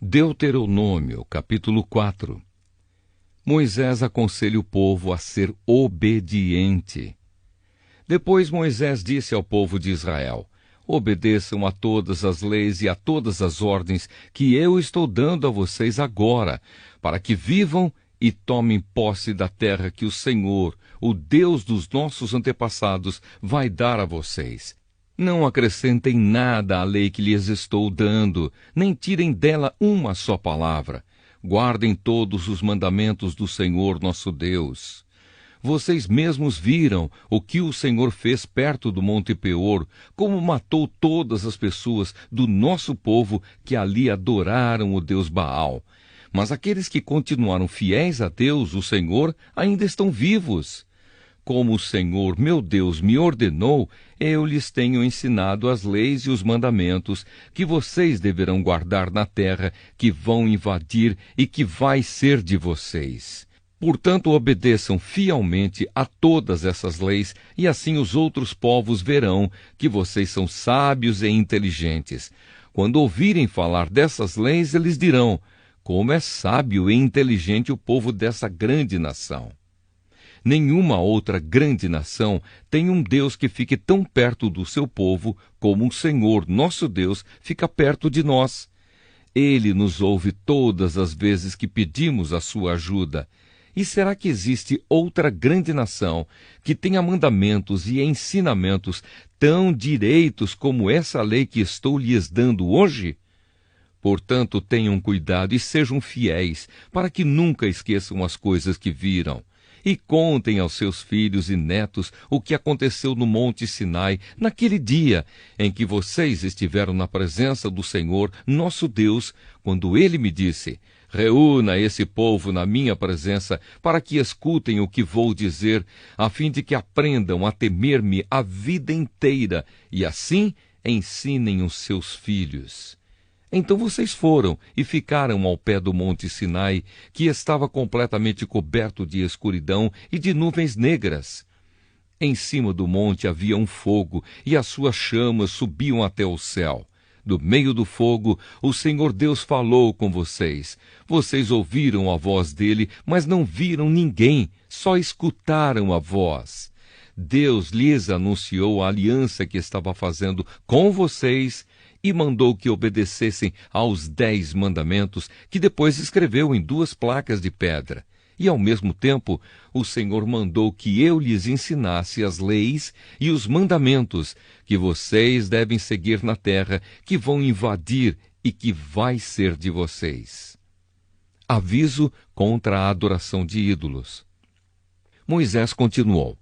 Deuteronômio, capítulo 4. Moisés aconselha o povo a ser obediente. Depois Moisés disse ao povo de Israel: obedeçam a todas as leis e a todas as ordens que eu estou dando a vocês agora, para que vivam e tomem posse da terra que o Senhor, o Deus dos nossos antepassados, vai dar a vocês. Não acrescentem nada à lei que lhes estou dando, nem tirem dela uma só palavra. Guardem todos os mandamentos do Senhor nosso Deus. Vocês mesmos viram o que o Senhor fez perto do Monte Peor, como matou todas as pessoas do nosso povo que ali adoraram o Deus Baal. Mas aqueles que continuaram fiéis a Deus, o Senhor, ainda estão vivos. Como o Senhor, meu Deus, me ordenou, eu lhes tenho ensinado as leis e os mandamentos que vocês deverão guardar na terra que vão invadir e que vai ser de vocês. Portanto, obedeçam fielmente a todas essas leis, e assim os outros povos verão que vocês são sábios e inteligentes. Quando ouvirem falar dessas leis, eles dirão: como é sábio e inteligente o povo dessa grande nação. Nenhuma outra grande nação tem um Deus que fique tão perto do seu povo como o Senhor, nosso Deus, fica perto de nós. Ele nos ouve todas as vezes que pedimos a sua ajuda. E será que existe outra grande nação que tenha mandamentos e ensinamentos tão direitos como essa lei que estou lhes dando hoje? Portanto, tenham cuidado e sejam fiéis, para que nunca esqueçam as coisas que viram. E contem aos seus filhos e netos o que aconteceu no Monte Sinai, naquele dia em que vocês estiveram na presença do Senhor, nosso Deus, quando Ele me disse: reúna esse povo na minha presença, para que escutem o que vou dizer, a fim de que aprendam a temer-me a vida inteira, e assim ensinem os seus filhos. Então vocês foram e ficaram ao pé do Monte Sinai, que estava completamente coberto de escuridão e de nuvens negras. Em cima do monte havia um fogo, e as suas chamas subiam até o céu. Do meio do fogo, o Senhor Deus falou com vocês. Vocês ouviram a voz dele, mas não viram ninguém, só escutaram a voz. Deus lhes anunciou a aliança que estava fazendo com vocês e mandou que obedecessem aos 10 mandamentos que depois escreveu em 2 placas de pedra. E, ao mesmo tempo, o Senhor mandou que eu lhes ensinasse as leis e os mandamentos que vocês devem seguir na terra que vão invadir e que vai ser de vocês. Aviso contra a adoração de ídolos. Moisés continuou: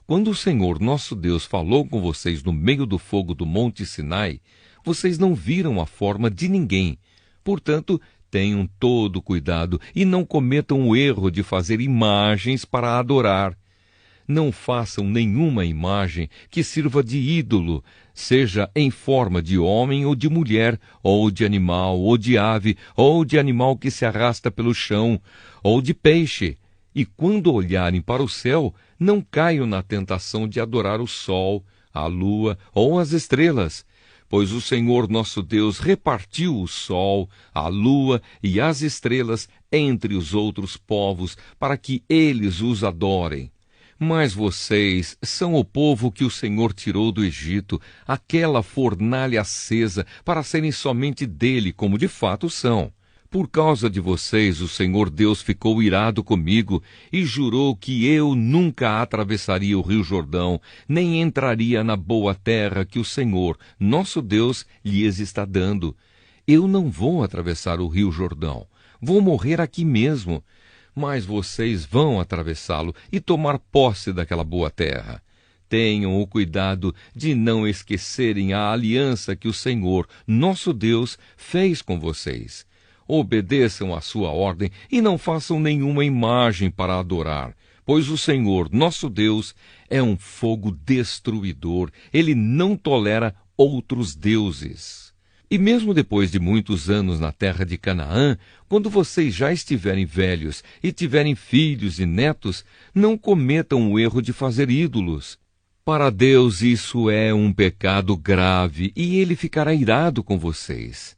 quando o Senhor nosso Deus falou com vocês no meio do fogo do Monte Sinai, vocês não viram a forma de ninguém. Portanto, tenham todo cuidado e não cometam o erro de fazer imagens para adorar. Não façam nenhuma imagem que sirva de ídolo, seja em forma de homem ou de mulher, ou de animal, ou de ave, ou de animal que se arrasta pelo chão, ou de peixe. E quando olharem para o céu, não caiam na tentação de adorar o sol, a lua ou as estrelas, pois o Senhor nosso Deus repartiu o sol, a lua e as estrelas entre os outros povos, para que eles os adorem. Mas vocês são o povo que o Senhor tirou do Egito, aquela fornalha acesa, para serem somente dele, como de fato são. Por causa de vocês, o Senhor Deus ficou irado comigo e jurou que eu nunca atravessaria o rio Jordão, nem entraria na boa terra que o Senhor, nosso Deus, lhes está dando. Eu não vou atravessar o rio Jordão, vou morrer aqui mesmo, mas vocês vão atravessá-lo e tomar posse daquela boa terra. Tenham o cuidado de não esquecerem a aliança que o Senhor, nosso Deus, fez com vocês. Obedeçam à sua ordem e não façam nenhuma imagem para adorar, pois o Senhor, nosso Deus, é um fogo destruidor. Ele não tolera outros deuses. E mesmo depois de muitos anos na terra de Canaã, quando vocês já estiverem velhos e tiverem filhos e netos, não cometam o erro de fazer ídolos. Para Deus isso é um pecado grave e ele ficará irado com vocês.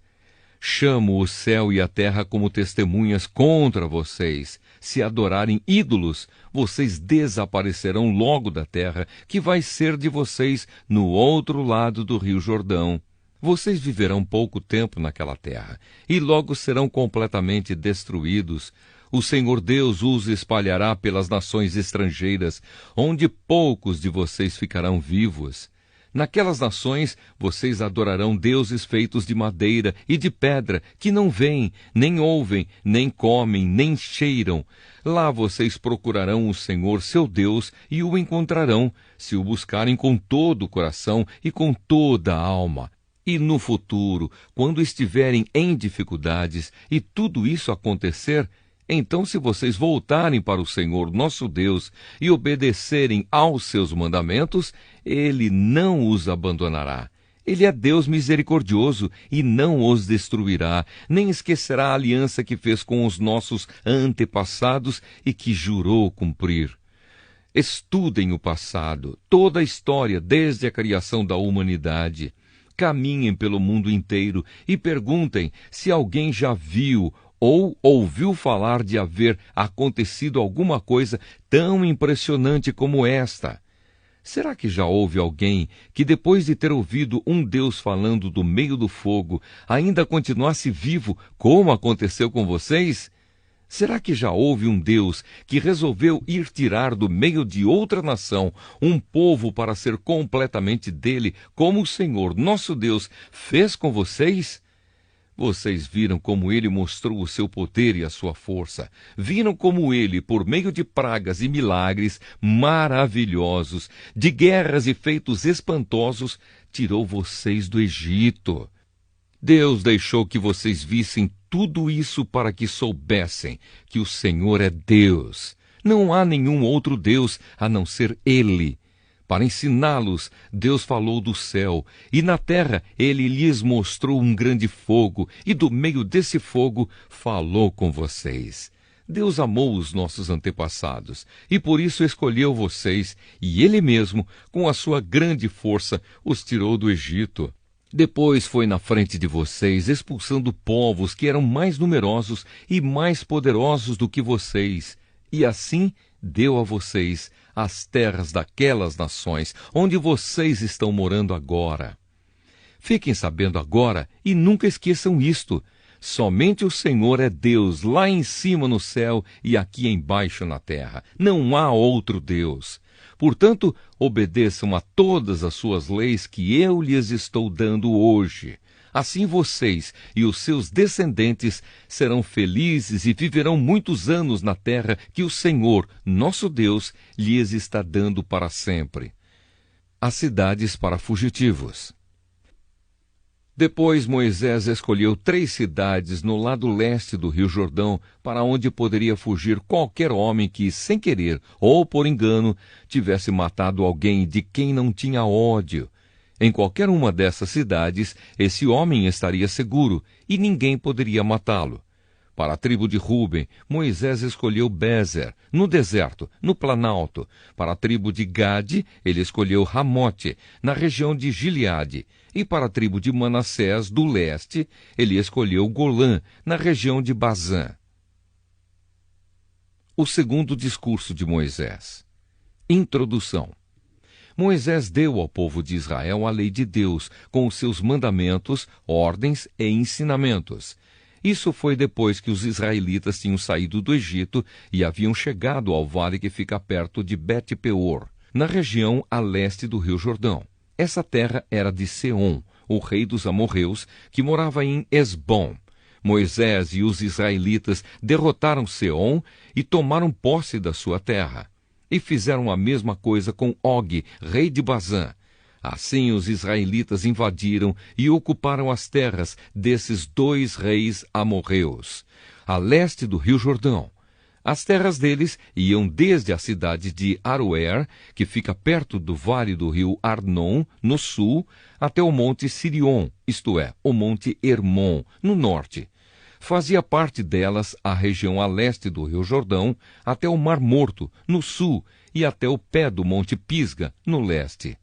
chamo o céu e a terra como testemunhas contra vocês. Se adorarem ídolos, vocês desaparecerão logo da terra, que vai ser de vocês no outro lado do rio Jordão. Vocês viverão pouco tempo naquela terra, e logo serão completamente destruídos. O Senhor Deus os espalhará pelas nações estrangeiras, onde poucos de vocês ficarão vivos. Naquelas nações vocês adorarão deuses feitos de madeira e de pedra, que não veem, nem ouvem, nem comem, nem cheiram. Lá vocês procurarão o Senhor seu Deus e o encontrarão, se o buscarem com todo o coração e com toda a alma. E no futuro, quando estiverem em dificuldades e tudo isso acontecer, então, se vocês voltarem para o Senhor nosso Deus e obedecerem aos seus mandamentos, Ele não os abandonará. Ele é Deus misericordioso e não os destruirá, nem esquecerá a aliança que fez com os nossos antepassados e que jurou cumprir. Estudem o passado, toda a história desde a criação da humanidade. Caminhem pelo mundo inteiro e perguntem se alguém já viu ou ouviu falar de haver acontecido alguma coisa tão impressionante como esta. Será que já houve alguém que, depois de ter ouvido um Deus falando do meio do fogo, ainda continuasse vivo, como aconteceu com vocês? Será que já houve um Deus que resolveu ir tirar do meio de outra nação um povo para ser completamente dele, como o Senhor, nosso Deus, fez com vocês? Vocês viram como ele mostrou o seu poder e a sua força. Viram como ele, por meio de pragas e milagres maravilhosos, de guerras e feitos espantosos, tirou vocês do Egito. Deus deixou que vocês vissem tudo isso para que soubessem que o Senhor é Deus. Não há nenhum outro Deus a não ser Ele. Para ensiná-los, Deus falou do céu, e na terra Ele lhes mostrou um grande fogo, e do meio desse fogo falou com vocês. Deus amou os nossos antepassados, e por isso escolheu vocês, e Ele mesmo, com a sua grande força, os tirou do Egito. Depois foi na frente de vocês, expulsando povos que eram mais numerosos e mais poderosos do que vocês, e assim deu a vocês as terras daquelas nações, onde vocês estão morando agora. Fiquem sabendo agora e nunca esqueçam isto: somente o Senhor é Deus lá em cima no céu e aqui embaixo na terra. Não há outro Deus. Portanto, obedeçam a todas as suas leis que eu lhes estou dando hoje. Assim vocês e os seus descendentes serão felizes e viverão muitos anos na terra que o Senhor, nosso Deus, lhes está dando para sempre. As cidades para fugitivos. Depois Moisés escolheu 3 cidades no lado leste do rio Jordão, para onde poderia fugir qualquer homem que, sem querer ou por engano, tivesse matado alguém de quem não tinha ódio. Em qualquer uma dessas cidades, esse homem estaria seguro e ninguém poderia matá-lo. Para a tribo de Ruben, Moisés escolheu Bezer, no deserto, no planalto. Para a tribo de Gade, ele escolheu Ramote, na região de Gileade. E para a tribo de Manassés, do leste, ele escolheu Golã, na região de Bazã. O segundo discurso de Moisés. Introdução. Moisés deu ao povo de Israel a lei de Deus, com os seus mandamentos, ordens e ensinamentos. Isso foi depois que os israelitas tinham saído do Egito e haviam chegado ao vale que fica perto de Bet-peor, na região a leste do rio Jordão. Essa terra era de Seom, o rei dos amorreus, que morava em Esbom. Moisés e os israelitas derrotaram Seom e tomaram posse da sua terra. E fizeram a mesma coisa com Og, rei de Bazã. Assim os israelitas invadiram e ocuparam as terras desses 2 reis amorreus, a leste do rio Jordão. As terras deles iam desde a cidade de Aroer, que fica perto do vale do rio Arnon, no sul, até o monte Sirion, isto é, o monte Hermon, no norte. Fazia parte delas a região a leste do rio Jordão, até o Mar Morto, no sul, e até o pé do monte Pisga, no leste.